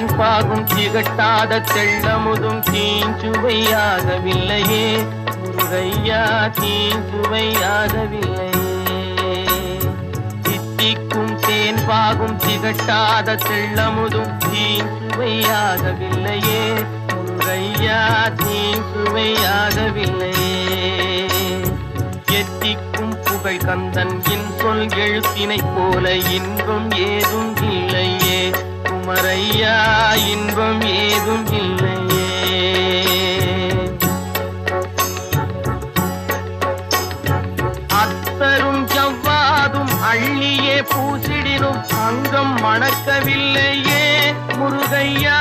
பாகும் திகட்டாத தெள்ளமுதும் தீஞ்சுவையாகவில்லையே முருகையா, தீஞ்சுவையாகவில்லையே. தித்திக்கும் தேன் பாகும் திகட்டாத தெள்ளமுதும் தீஞ்சுவையாகவில்லையே முருகையா, தீஞ்சுவையாகவில்லையே. எத்திக்கும் புகழ் கந்தன் சொல் எழுத்தினை போல இன்பம் ஏதும் இல்லையே குமரையா, இன்பம் ஏதும் இல்லையே. அத்தரும் ஜவ்வாதும் அள்ளியே பூசிடினும் அங்கம் மணக்கவில்லையே முருகையா,